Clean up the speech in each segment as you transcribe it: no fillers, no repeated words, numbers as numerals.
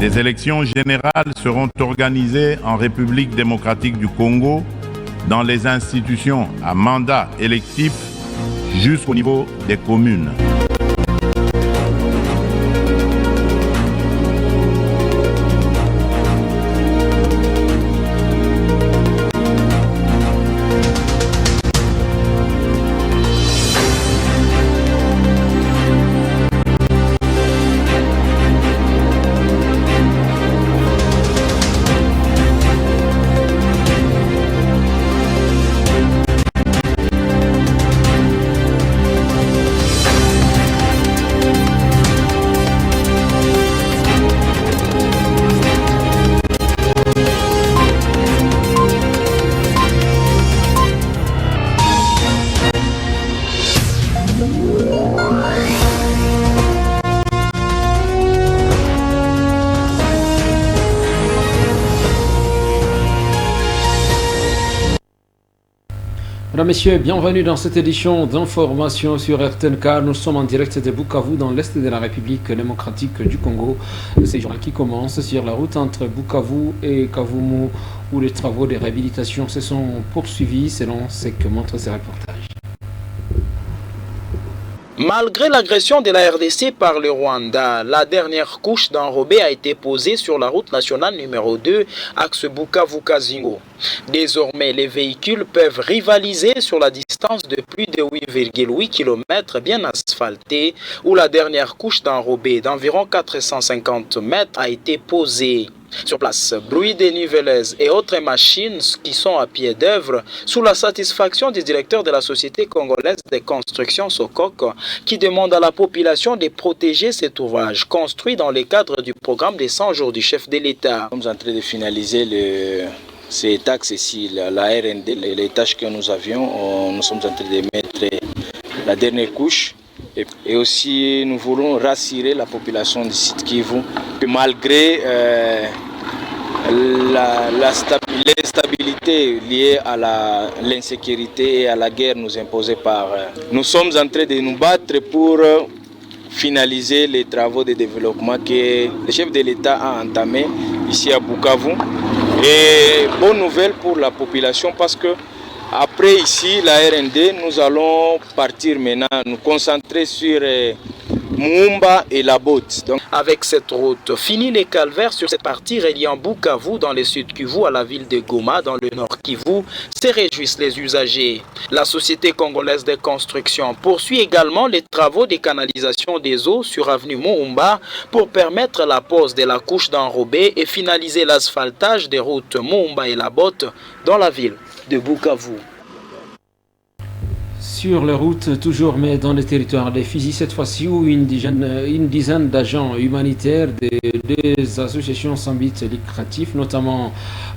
Des élections générales seront organisées en République démocratique du Congo dans les institutions à mandat électif jusqu'au niveau des communes. Mesdames, Messieurs, bienvenue dans cette édition d'information sur RTNK. Nous sommes en direct de Bukavu dans l'est de la République démocratique du Congo. C'est journal qui commence sur la route entre Bukavu et Kavumu où les travaux de réhabilitation se sont poursuivis selon ce que montrent ces reportages. Malgré l'agression de la RDC par le Rwanda, la dernière couche d'enrobé a été posée sur la route nationale numéro 2, axe Bukavu-Kazingo. Désormais, les véhicules peuvent rivaliser sur la distance de plus de 8,8 km bien asphaltée, où la dernière couche d'enrobé d'environ 450 mètres a été posée. Sur place, bruit des nivelaises et autres machines qui sont à pied d'œuvre sous la satisfaction du directeur de la Société congolaise de construction Sokok qui demande à la population de protéger cet ouvrage construit dans le cadre du programme des 100 jours du chef de l'État. Nous sommes en train de finaliser ces taxes ici, la RND, les tâches que nous avions. Nous sommes en train de mettre la dernière couche. Et aussi, nous voulons rassurer la population du site Kivu que malgré l'instabilité liée à l'insécurité et à la guerre nous imposée par... Nous sommes en train de nous battre pour finaliser les travaux de développement que le chef de l'État a entamés ici à Bukavu. Et bonne nouvelle pour la population parce que après ici, la RND, nous allons partir maintenant, nous concentrer sur Moumba et la Botte. Donc, avec cette route, fini les calvaires sur cette partie reliant Bukavu dans le sud Kivu à la ville de Goma dans le nord Kivu, se réjouissent les usagers. La Société congolaise de construction poursuit également les travaux de canalisation des eaux sur avenue Moumba pour permettre la pose de la couche d'enrobé et finaliser l'asphaltage des routes Moumba et la Botte dans la ville de Bukavu. Sur la route, toujours mais dans le territoire des Fizi, cette fois-ci où une dizaine d'agents humanitaires des associations sans but lucratif, notamment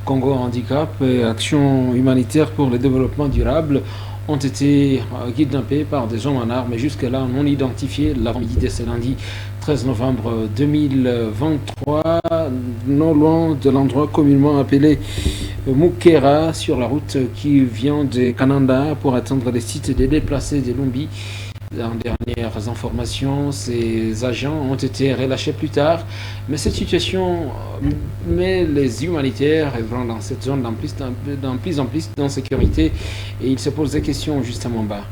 Congo Handicap et Action humanitaire pour le développement durable, ont été kidnappés par des hommes en armes et jusque-là non identifiés l'avant-midi de ce lundi 13 novembre 2023, non loin de l'endroit communément appelé Mukera, sur la route qui vient de Kananda pour atteindre les sites des déplacés de Lumbi. En dernières informations, ces agents ont été relâchés plus tard, mais cette situation met les humanitaires dans cette zone dans plus en plus d'insécurité et ils se posent des questions justement bas.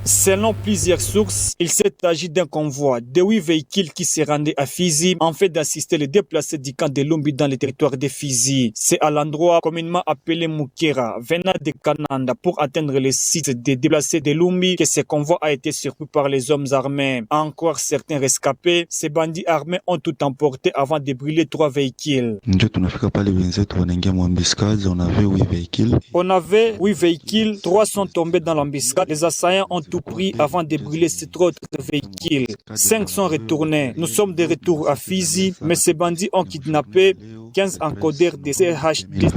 Selon plusieurs sources, il s'est agi d'un convoi de 8 véhicules qui se rendaient à Fizi en fait d'assister les déplacés du camp de Lumbi dans le territoire de Fizi. C'est à l'endroit communément appelé Mukera, venant de Kananda pour atteindre les sites des déplacés de Lumbi que ce convoi a été surpris par les hommes armés. Encore certains rescapés, ces bandits armés ont tout emporté avant de brûler 3 véhicules. On avait 8 véhicules, 3 sont tombés dans l'embuscade. Les assaillants ont tout pris avant de brûler ces autres véhicules. 5 sont retournés. Nous sommes de retour à Fizi, mais ces bandits ont kidnappé 15 encodeurs de CHD.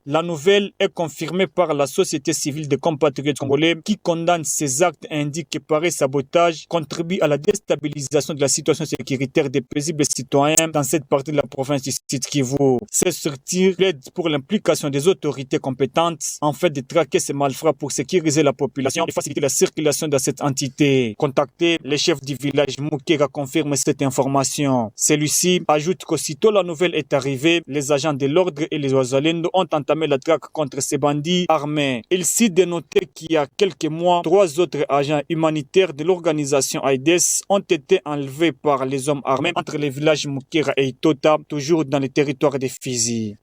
La nouvelle est confirmée par la société civile des compatriotes congolais qui condamne ces actes et indique que pareil sabotage contribue à la déstabilisation de la situation sécuritaire des paisibles citoyens dans cette partie de la province du Sud Kivu. Ces sorties plaident pour l'implication l'action des autorités compétentes en fait de traquer ces malfrats pour sécuriser la population et faciliter la circulation dans cette entité. Contacté, le chef du village Moukera confirme cette information. Celui-ci ajoute qu'aussitôt la nouvelle est arrivée, les agents de l'ordre et les Ouazalendo ont entamé la traque contre ces bandits armés. Il cite de noter qu'il y a quelques mois, 3 autres agents humanitaires de l'organisation AIDS ont été enlevés par les hommes armés entre les villages Moukera et Itota, toujours dans le territoire de Fizi.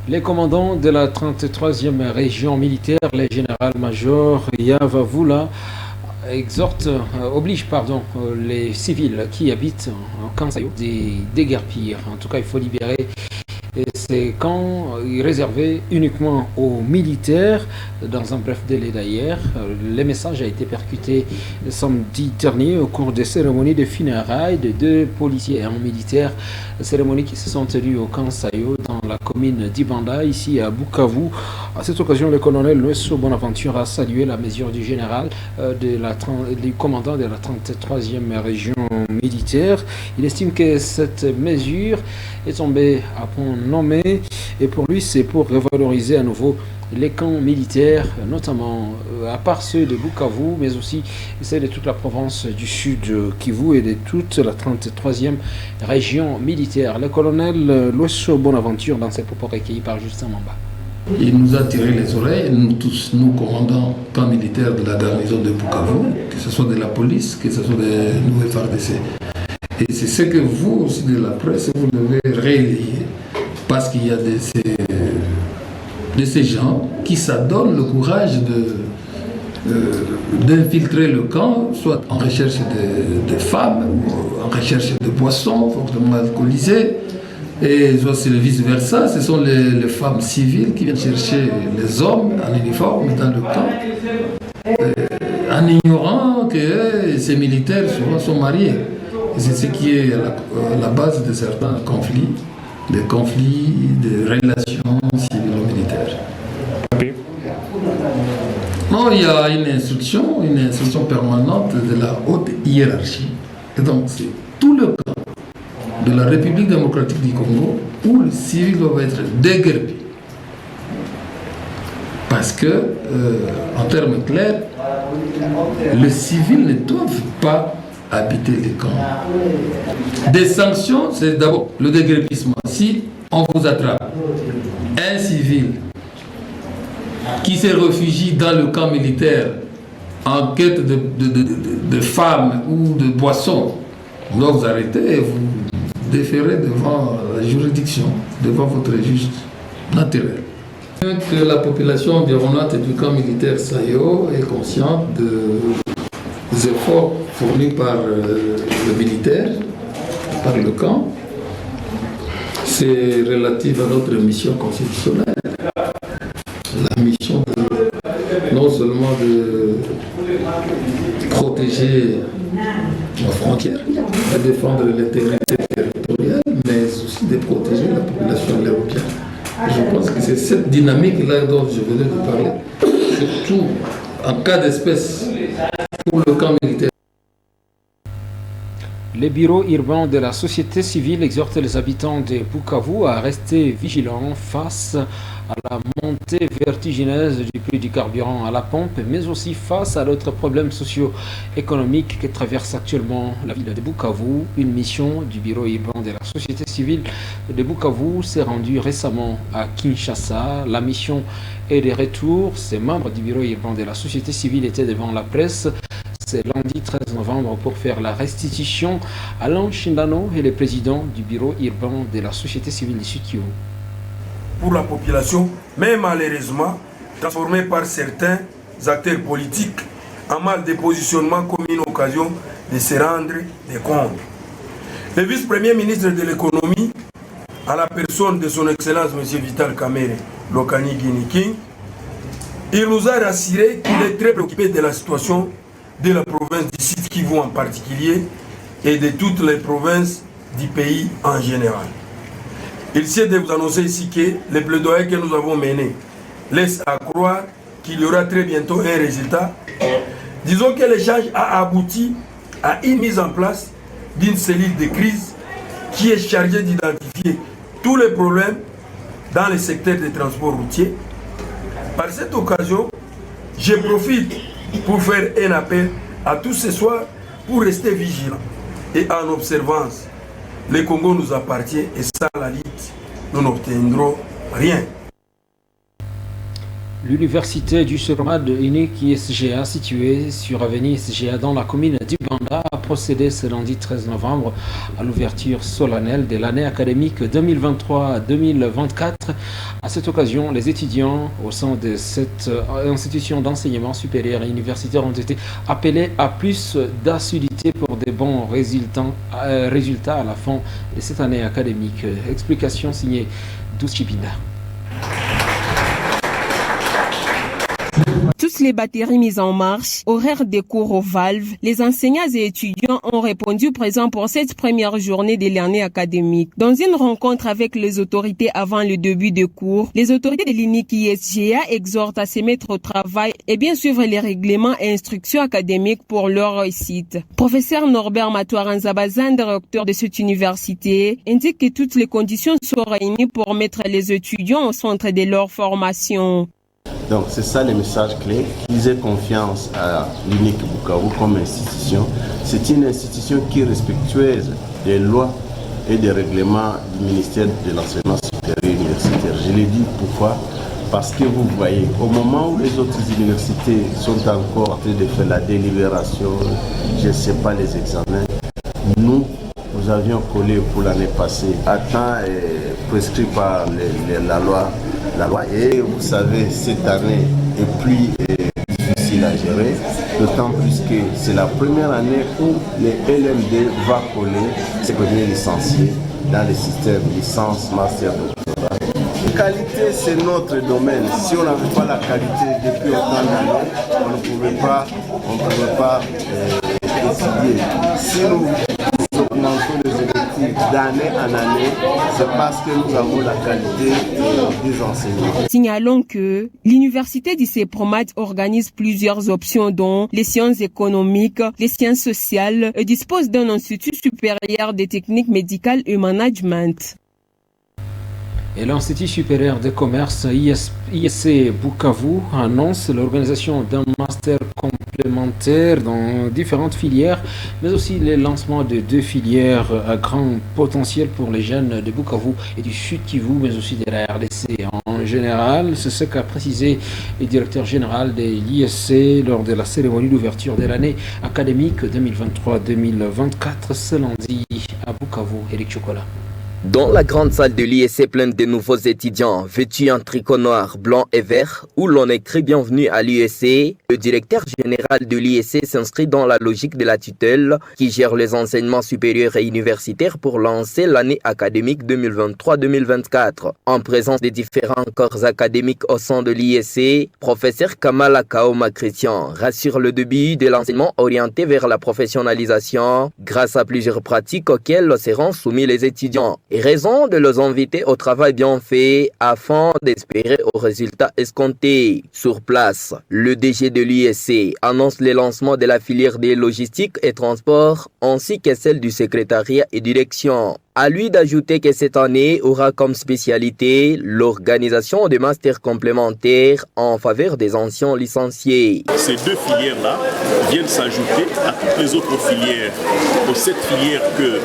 Les commandants de la 33e région militaire, les général-major Yavavula, oblige les civils qui habitent en Kansayo de déguerpir. En tout cas, il faut libérer ces camps réservés uniquement aux militaires dans un bref délai d'ailleurs. Le message a été percuté samedi dernier au cours des cérémonies de funérailles de 2 policiers et un militaire. Cérémonies qui se sont tenues au Kansayo dans la commune d'Ibanda, ici à Bukavu. À cette occasion, le colonel Loesso Bonaventure a salué la mesure du général du commandant de la 33e région militaire. Il estime que cette mesure est tombée à point nommé et pour lui c'est pour revaloriser à nouveau les camps militaires, notamment à part ceux de Bukavu, mais aussi ceux de toute la province du sud Kivu et de toute la 33e région militaire. Le colonel Loesso Bonaventure dans ses propos recueillis par Justin Mamba. Il nous a tiré les oreilles, nous tous, nous commandants camps militaires de la garnison de Bukavu, que ce soit de la police, que ce soit de nous FARDC. Et c'est ce que vous aussi de la presse, vous devez relayer, parce qu'il y a de ces gens qui s'adonnent le courage d'infiltrer le camp, soit en recherche de femmes, en recherche de boissons fortement alcoolisées, et soit c'est le vice-versa, ce sont les femmes civiles qui viennent chercher les hommes en uniforme dans le camp, en ignorant que ces militaires souvent sont mariés. C'est ce qui est la base de certains conflits, des relations civilo-militaires. Non, il y a une instruction permanente de la haute hiérarchie. Et donc, c'est tout le camp de la République démocratique du Congo où le civil doit être déguerpi. Parce que, en termes clairs, les civils ne doivent pas habiter les camps. Des sanctions, c'est d'abord le déguerpissement. Si on vous attrape un civil qui se réfugie dans le camp militaire en quête de femmes ou de boissons, on doit vous arrêter et vous déférer devant la juridiction, devant votre juge naturel. Que la population environnante du camp militaire Sayo est consciente des efforts fournis par le militaire, par le camp. C'est relatif à notre mission constitutionnelle. La mission non seulement de protéger nos frontières, de défendre l'intégrité territoriale, mais aussi de protéger la population léopienne. Je pense que c'est cette dynamique-là dont je venais de parler, surtout en cas d'espèce pour le camp militaire. Les bureaux urbains de la société civile exhortent les habitants de Bukavu à rester vigilants face à la montée vertigineuse du prix du carburant à la pompe, mais aussi face à d'autres problèmes socio-économiques que traverse actuellement la ville de Bukavu. Une mission du bureau urbain de la société civile de Bukavu s'est rendue récemment à Kinshasa. La mission est de retour. Ces membres du bureau urbain de la société civile étaient devant la presse. C'est lundi 13 novembre pour faire la restitution. Alain Chindano est le président du bureau urbain de la société civile du Sud-Kivu. Pour la population, mais malheureusement transformée par certains acteurs politiques en mal de positionnement comme une occasion de se rendre des comptes. Le vice-premier ministre de l'économie, à la personne de son Excellence M. Vital Kamerhe Lokani Guiniking, il nous a rassuré qu'il est très préoccupé de la situation de la province du Sud Kivu en particulier et de toutes les provinces du pays en général. Il s'est de vous annoncer ici que les plaidoyers que nous avons menés laissent à croire qu'il y aura très bientôt un résultat. Disons que l'échange a abouti à une mise en place d'une cellule de crise qui est chargée d'identifier tous les problèmes dans le secteur des transports routiers. Par cette occasion, je profite pour faire un appel à tous ce soir pour rester vigilants et en observance. Le Congo nous appartient et sans la lutte, nous n'obtiendrons rien. L'université du Surmad unique ISGA située sur avenue ISGA dans la commune d'Ibanda a procédé ce lundi 13 novembre à l'ouverture solennelle de l'année académique 2023-2024. À cette occasion, les étudiants au sein de cette institution d'enseignement supérieur et universitaire ont été appelés à plus d'assiduité pour des bons résultats à la fin de cette année académique. Explication signée Douce Chipinda. Toutes les batteries mises en marche, horaires des cours aux valves, les enseignants et étudiants ont répondu présents pour cette première journée de l'année académique. Dans une rencontre avec les autorités avant le début des cours, les autorités de l'UNIC ISGA exhortent à se mettre au travail et bien suivre les règlements et instructions académiques pour leur réussite. Professeur Norbert Matouaranzabazan, directeur de cette université, indique que toutes les conditions sont réunies pour mettre les étudiants au centre de leur formation. Donc c'est ça le message clé, qu'ils aient confiance à l'UNIC Bukavu comme institution. C'est une institution qui est respectueuse des lois et des règlements du ministère de l'enseignement supérieur universitaire. Je l'ai dit pourquoi? Parce que vous voyez, au moment où les autres universités sont encore en train de faire la délibération, je ne sais pas, les examens, nous avions collé pour l'année passée à temps prescrit par la loi. Et vous savez, cette année est plus difficile à gérer, d'autant plus que c'est la première année où le LMD va coller ses premiers licenciés dans le système licence, master, doctorat. La qualité, c'est notre domaine. Si on n'avait pas la qualité depuis autant d'années, on ne pouvait pas étudier. Si nous augmentons les effectifs d'année en année, c'est parce que nous avons la qualité des enseignants. Signalons que l'université du CEPROMAT organise plusieurs options dont les sciences économiques, les sciences sociales et dispose d'un institut supérieur des techniques médicales et management. Et l'Institut supérieur de commerce ISC Bukavu annonce l'organisation d'un master complémentaire dans différentes filières, mais aussi le lancement de 2 filières à grand potentiel pour les jeunes de Bukavu et du Sud Kivu, mais aussi de la RDC en général. C'est ce qu'a précisé le directeur général de l'ISC lors de la cérémonie d'ouverture de l'année académique 2023-2024 ce lundi à Bukavu. Eric Chocolat. Dans la grande salle de l'ISC pleine de nouveaux étudiants vêtus en tricot noir, blanc et vert, où l'on écrit bienvenue à l'ISC, le directeur général de l'ISC s'inscrit dans la logique de la tutelle qui gère les enseignements supérieurs et universitaires pour lancer l'année académique 2023-2024. En présence des différents corps académiques au sein de l'ISC, professeur Kamala Kaoma Christian rassure le début de l'enseignement orienté vers la professionnalisation grâce à plusieurs pratiques auxquelles seront soumis les étudiants. Et raison de les inviter au travail bien fait afin d'espérer aux résultats escomptés. Sur place, le DG de l'ISC annonce le lancement de la filière des logistiques et transports ainsi que celle du secrétariat et direction. À lui d'ajouter que cette année aura comme spécialité l'organisation de masters complémentaires en faveur des anciens licenciés. Ces 2 filières-là viennent s'ajouter à toutes les autres filières, aux 7 filières que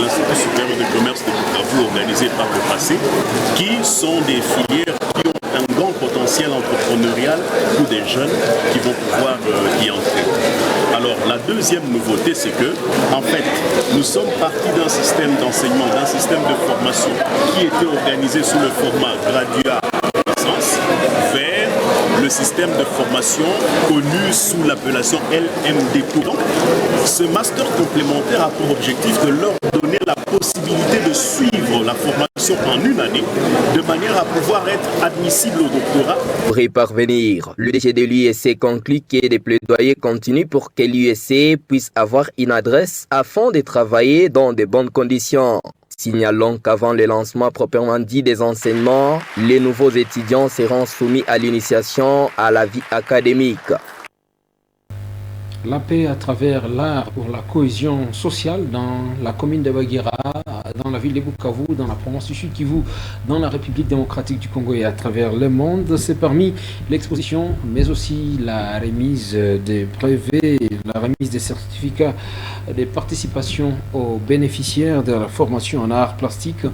l'Institut supérieur de commerce de Bukavu organisé par le passé, qui sont des filières qui ont un grand potentiel entrepreneurial pour des jeunes qui vont pouvoir y entrer. Alors la deuxième nouveauté, c'est que, en fait, nous sommes partis d'un système d'enseignement, d'un système de formation qui était organisé sous le format graduat licence vers le système de formation connu sous l'appellation LMD. Donc, ce master complémentaire a pour objectif de leur donner la possibilité de suivre la formation en une année, de manière à pouvoir être admissible au doctorat. Pour y parvenir, le DG de l'USC conclut que des plaidoyers continuent pour que l'USC puisse avoir une adresse afin de travailler dans de bonnes conditions. Signalons qu'avant le lancement proprement dit des enseignements, les nouveaux étudiants seront soumis à l'initiation à la vie académique. La paix à travers l'art pour la cohésion sociale dans la commune de Baguira dans la ville de Bukavu, dans la province du Sud Kivu, dans la République démocratique du Congo et à travers le monde. C'est parmi l'exposition, mais aussi la remise des brevets, la remise des certificats de participation aux bénéficiaires de la formation en art plastique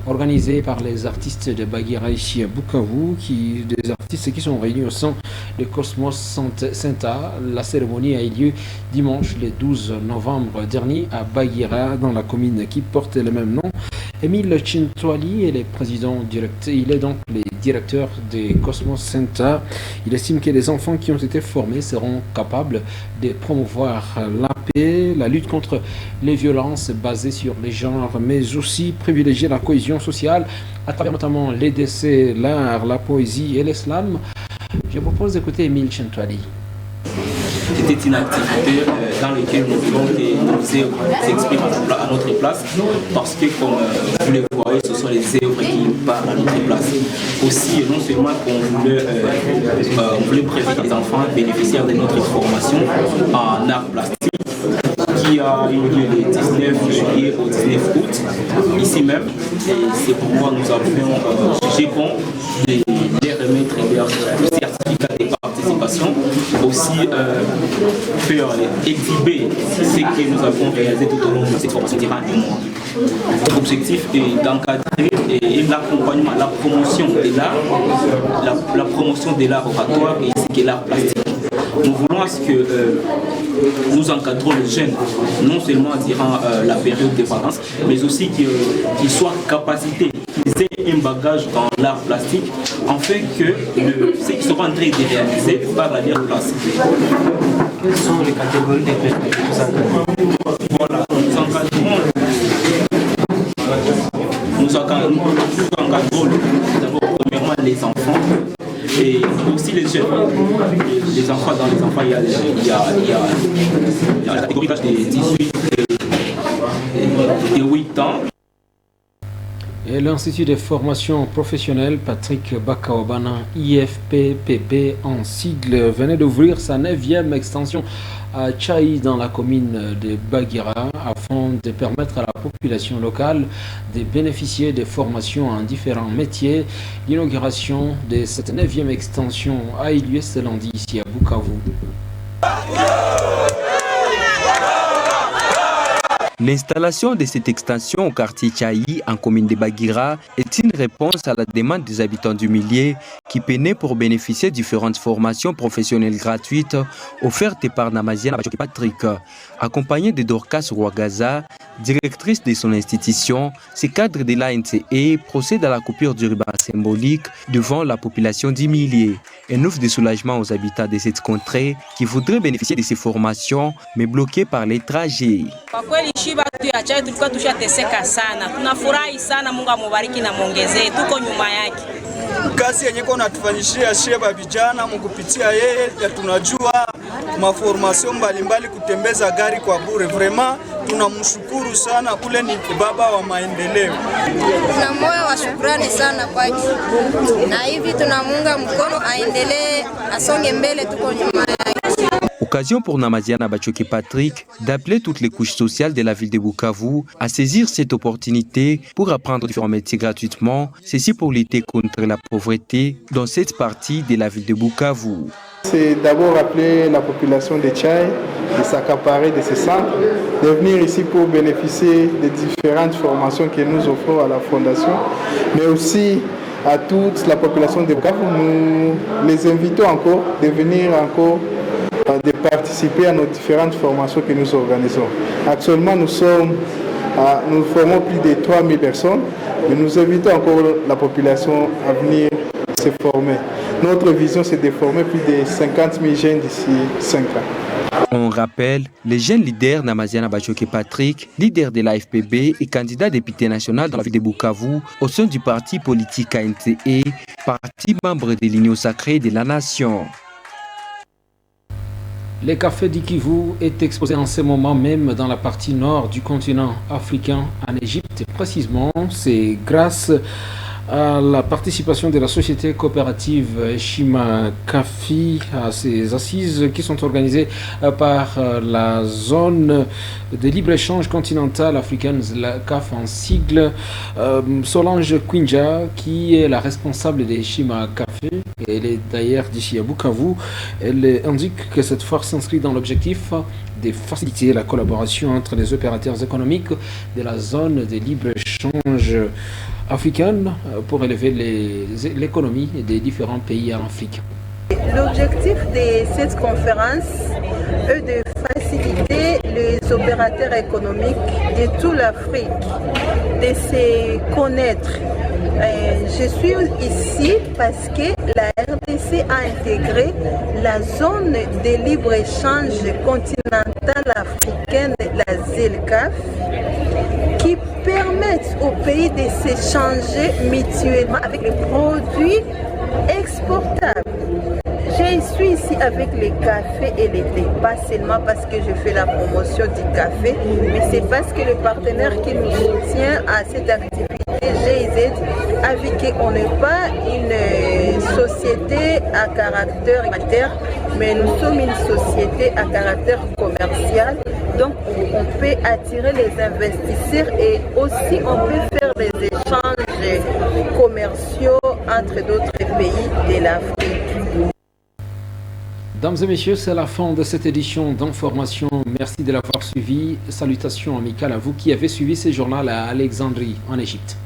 organisée par les artistes de Bagira ici à Bukavu, des artistes qui sont réunis au sein de Cosmos Center. La cérémonie a eu lieu dimanche le 12 novembre dernier à Bagira, dans la commune qui porte le même nom. Émile Chintwali est le président directeur, il est donc le directeur de Cosmos Center. Il estime que les enfants qui ont été formés seront capables de promouvoir la paix, la lutte contre les violences basées sur les genres, mais aussi privilégier la cohésion sociale à travers notamment les décès, l'art, la poésie et l'islam. Je propose d'écouter Émile Chintwali. C'était une activité dans laquelle nous voulons que nos œuvres s'expriment à notre place, parce que comme vous le voyez, ce sont les œuvres qui parlent à notre place. Aussi, non seulement qu'on voulait prévenir les enfants bénéficiaires de notre formation en art plastique, qui a eu lieu le 19 juillet au 19 août, ici même. Et c'est pourquoi nous avons jugé bon de les remettre leur certificat de participation, aussi faire exhiber ce que nous avons réalisé tout au long de cette formation durant un mois. L'objectif est d'encadrer l'accompagnement, la promotion de l'art, la promotion de l'art oratoire et ainsi que l'art plastique. Nous voulons à ce que nous encadrons les jeunes, non seulement durant la période des vacances, mais aussi qu'ils soient capacités, qu'ils aient un bagage dans l'art plastique, afin que ce qu'ils seront en train de réaliser par la leur place. Quelles sont les catégories des jeunes que vous encadrez? Voilà, nous encadrons d'abord premièrement les enfants et aussi les jeunes. Les enfants, dans les enfants, il y a la catégorie d'âge de 18 et 8 ans. Et l'Institut de formation professionnelle Patrick Bakaobana, IFPPP en sigle, venait d'ouvrir sa 9e extension à Tchaï dans la commune de Bagira afin de permettre à la population locale de bénéficier des formations en différents métiers. L'inauguration de cette 9e extension a eu lieu ce lundi ici à Bukavu. L'installation de cette extension au quartier Tchaï, en commune de Bagira, est une réponse à la demande des habitants du milieu qui peinaient pour bénéficier de différentes formations professionnelles gratuites offertes par Namaziana Bachoki Patrick. Accompagné de Dorcas Rouagaza, directrice de son institution, ces cadres de l'ANCE procèdent à la coupure du ruban symbolique devant la population du milieu. Un offre de soulagement aux habitants de cette contrée qui voudraient bénéficier de ces formations, mais bloqués par les trajets. Batu ya Chai tulikuwa tushateseka sana. Tunafurahi sana, Mungu amubariki na muongezee. Tuko nyuma yake. Kazi yenye kona tufanyishia sheba vijana mkupitia yeye, tunajua maformation mbalimbali kutembeza gari kwa bure. Vraiment tunamshukuru sana, kule ni baba wa maendeleo. Tuna moyo wa shukrani sana kwake. Na hivi tunamuunga mkono aendelee, asonge mbele, tuko nyuma yake. Occasion pour Namaziana Bachoki Patrick d'appeler toutes les couches sociales de la ville de Bukavu à saisir cette opportunité pour apprendre différents métiers gratuitement, ceci pour lutter contre la pauvreté dans cette partie de la ville de Bukavu. C'est d'abord appeler la population de Tchaï de s'accaparer de ces centres, de venir ici pour bénéficier des différentes formations que nous offrons à la fondation, mais aussi à toute la population de Bukavu. Nous les invitons encore de venir encore de participer à nos différentes formations que nous organisons. Actuellement, nous formons plus de 3000 personnes, mais nous invitons encore la population à venir se former. Notre vision, c'est de former plus de 50 000 jeunes d'ici 5 ans. On rappelle, le jeune leader Namaziana Bachoki Patrick, leader de l'AFPB et candidat député national dans la ville de Bukavu au sein du parti politique ANCE, parti membre de l'Union sacrée de la nation. Le café du Kivu est exposé en ce moment même dans la partie nord du continent africain, en Égypte. Précisément, c'est grâce à la participation de la société coopérative Shima Kafi à ces assises qui sont organisées par la zone de libre-échange continentale africaine, la CAF en sigle. Solange Kwinja, qui est la responsable des Shima Café, elle est d'ailleurs d'ici à Bukavu, elle indique que cette force s'inscrit dans l'objectif de faciliter la collaboration entre les opérateurs économiques de la zone de libre-échange africaine pour élever l'économie des différents pays en Afrique. L'objectif de cette conférence est de faciliter les opérateurs économiques de toute l'Afrique, de se connaître. Je suis ici parce que la RDC a intégré la zone de libre-échange continentale africaine, la ZLCAF, qui permettent aux pays de s'échanger mutuellement avec les produits exportables. Je suis ici avec les cafés et les thés, pas seulement parce que je fais la promotion du café, mais c'est parce que le partenaire qui nous soutient à cette activité, GIZ, a vu qu'on n'est pas une société à caractère humanitaire, mais nous sommes une société à caractère commercial. Donc on peut attirer les investisseurs et aussi on peut faire des échanges commerciaux entre d'autres pays de l'Afrique. Mesdames et messieurs, c'est la fin de cette édition d'information. Merci de l'avoir suivi. Salutations amicales à vous qui avez suivi ce journal à Alexandrie, en Égypte.